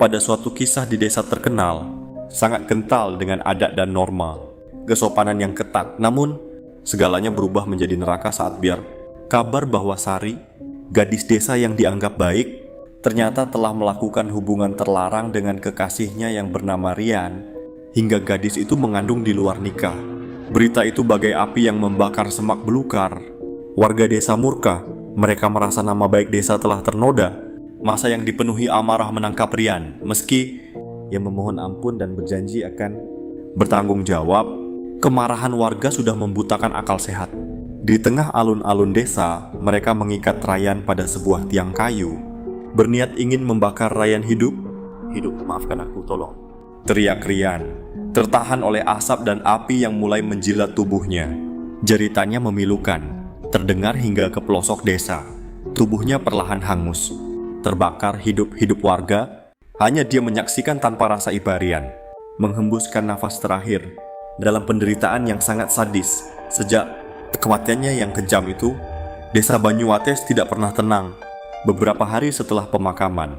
pada suatu kisah di desa terkenal, sangat kental dengan adat dan norma, kesopanan yang ketat. Namun, segalanya berubah menjadi neraka saat biar kabar bahwa Sari, gadis desa yang dianggap baik, ternyata telah melakukan hubungan terlarang dengan kekasihnya yang bernama Rian, hingga gadis itu mengandung di luar nikah. Berita itu bagai api yang membakar semak belukar. Warga desa murka, mereka merasa nama baik desa telah ternoda. Masa yang dipenuhi amarah menangkap Rian, meski ia memohon ampun dan berjanji akan bertanggung jawab. Kemarahan warga sudah membutakan akal sehat. Di tengah alun-alun desa, mereka mengikat Ryan pada sebuah tiang kayu, berniat ingin membakar Ryan hidup. Maafkan aku, tolong, teriak Rian, tertahan oleh asap dan api yang mulai menjilat tubuhnya. Jeritannya memilukan, terdengar hingga ke pelosok desa. Tubuhnya perlahan hangus, terbakar hidup-hidup warga. Hanya dia menyaksikan tanpa rasa iba Rian menghembuskan nafas terakhir dalam penderitaan yang sangat sadis. Sejak kematiannya yang kejam itu, desa Banyuwates tidak pernah tenang. Beberapa hari setelah pemakaman,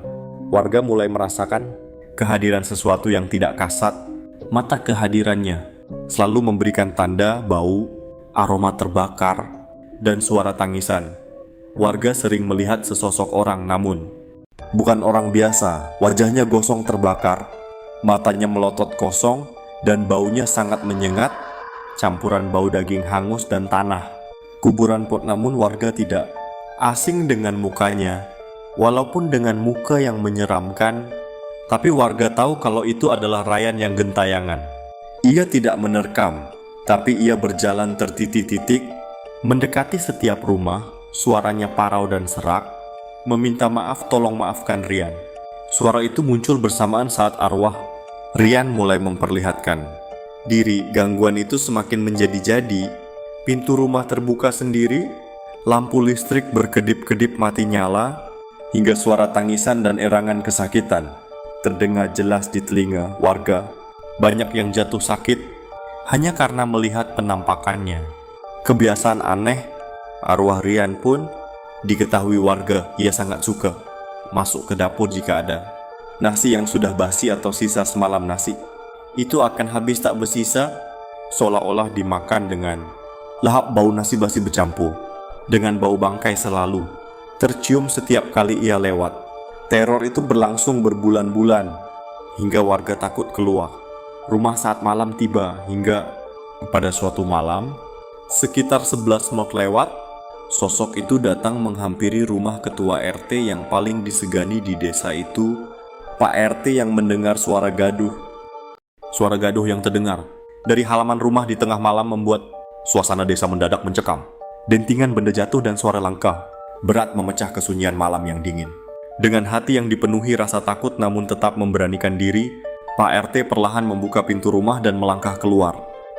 warga mulai merasakan kehadiran sesuatu yang tidak kasat. Mata kehadirannya selalu memberikan tanda bau, aroma terbakar, dan suara tangisan. Warga sering melihat sesosok orang, namun bukan orang biasa. Wajahnya gosong terbakar, matanya melotot kosong, dan baunya sangat menyengat, campuran bau daging hangus dan tanah. Kuburan pot, namun warga tidak asing dengan mukanya. Walaupun dengan muka yang menyeramkan, tapi warga tahu kalau itu adalah Ryan yang gentayangan. Ia tidak menerkam, tapi ia berjalan tertitik-titik, mendekati setiap rumah. Suaranya parau dan serak, meminta maaf, tolong maafkan Rian. Suara itu muncul bersamaan saat arwah Rian mulai memperlihatkan diri. Gangguan itu semakin menjadi-jadi. Pintu rumah terbuka sendiri, lampu listrik berkedip-kedip mati nyala, hingga suara tangisan dan erangan kesakitan terdengar jelas di telinga warga. Banyak yang jatuh sakit hanya karena melihat penampakannya. Kebiasaan aneh arwah Rian pun diketahui warga. Ia sangat suka masuk ke dapur jika ada nasi yang sudah basi atau sisa semalam. Nasi itu akan habis tak bersisa, seolah-olah dimakan dengan lahap. Bau nasi basi bercampur dengan bau bangkai selalu tercium setiap kali ia lewat. Teror itu berlangsung berbulan-bulan, hingga warga takut keluar rumah saat malam tiba. Hingga pada suatu malam, sekitar 11 menit lewat, sosok itu datang menghampiri rumah ketua RT yang paling disegani di desa itu. Pak RT yang mendengar suara gaduh yang terdengar dari halaman rumah di tengah malam membuat suasana desa mendadak mencekam. Dentingan benda jatuh dan suara langkah berat memecah kesunyian malam yang dingin. Dengan hati yang dipenuhi rasa takut namun tetap memberanikan diri, Pak RT perlahan membuka pintu rumah dan melangkah keluar.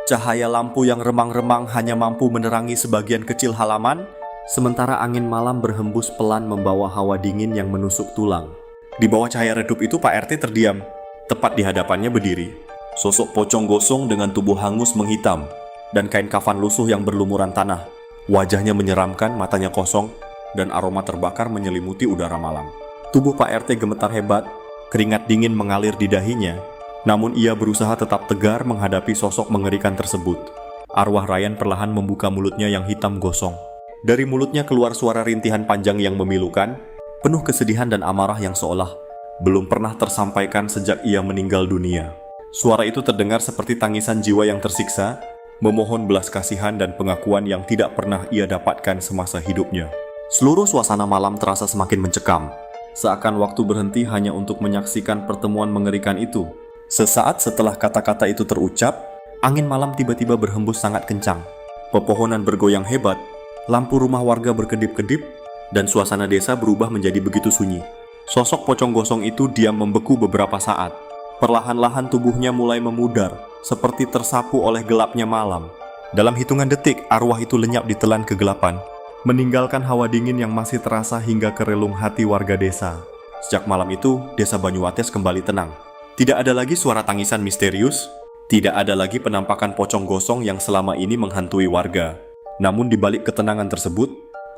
Cahaya lampu yang remang-remang hanya mampu menerangi sebagian kecil halaman, sementara angin malam berhembus pelan membawa hawa dingin yang menusuk tulang. Di bawah cahaya redup itu Pak RT terdiam. Tepat di hadapannya berdiri sosok pocong gosong dengan tubuh hangus menghitam dan kain kafan lusuh yang berlumuran tanah. Wajahnya menyeramkan, matanya kosong, dan aroma terbakar menyelimuti udara malam. Tubuh Pak RT gemetar hebat, keringat dingin mengalir di dahinya. Namun ia berusaha tetap tegar menghadapi sosok mengerikan tersebut. Arwah Ryan perlahan membuka mulutnya yang hitam gosong. Dari mulutnya keluar suara rintihan panjang yang memilukan, penuh kesedihan dan amarah yang seolah belum pernah tersampaikan sejak ia meninggal dunia. Suara itu terdengar seperti tangisan jiwa yang tersiksa, memohon belas kasihan dan pengakuan yang tidak pernah ia dapatkan semasa hidupnya. Seluruh suasana malam terasa semakin mencekam, seakan waktu berhenti hanya untuk menyaksikan pertemuan mengerikan itu. Sesaat setelah kata-kata itu terucap, angin malam tiba-tiba berhembus sangat kencang. Pepohonan bergoyang hebat, lampu rumah warga berkedip-kedip, dan suasana desa berubah menjadi begitu sunyi. Sosok pocong gosong itu diam membeku beberapa saat. Perlahan-lahan tubuhnya mulai memudar, seperti tersapu oleh gelapnya malam. Dalam hitungan detik, arwah itu lenyap ditelan kegelapan, meninggalkan hawa dingin yang masih terasa hingga ke relung hati warga desa. Sejak malam itu, desa Banyuwates kembali tenang. Tidak ada lagi suara tangisan misterius, tidak ada lagi penampakan pocong gosong yang selama ini menghantui warga. Namun di balik ketenangan tersebut,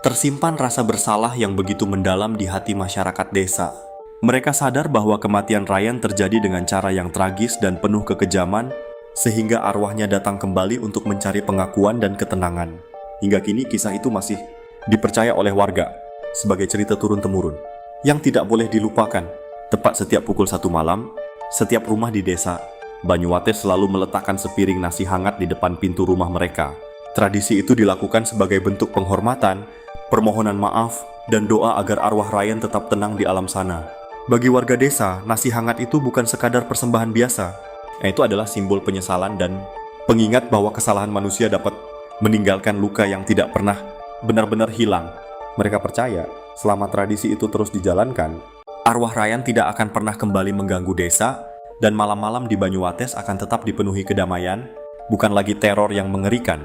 tersimpan rasa bersalah yang begitu mendalam di hati masyarakat desa. Mereka sadar bahwa kematian Ryan terjadi dengan cara yang tragis dan penuh kekejaman, sehingga arwahnya datang kembali untuk mencari pengakuan dan ketenangan. Hingga kini kisah itu masih dipercaya oleh warga sebagai cerita turun-temurun yang tidak boleh dilupakan. Tepat setiap pukul 1 malam, setiap rumah di desa Banyuwates selalu meletakkan sepiring nasi hangat di depan pintu rumah mereka. Tradisi itu dilakukan sebagai bentuk penghormatan, permohonan maaf, dan doa agar arwah Ryan tetap tenang di alam sana. Bagi warga desa, nasi hangat itu bukan sekadar persembahan biasa. Itu adalah simbol penyesalan dan pengingat bahwa kesalahan manusia dapat meninggalkan luka yang tidak pernah benar-benar hilang. Mereka percaya, selama tradisi itu terus dijalankan, arwah Ryan tidak akan pernah kembali mengganggu desa, dan malam-malam di Banyuwates akan tetap dipenuhi kedamaian, bukan lagi teror yang mengerikan.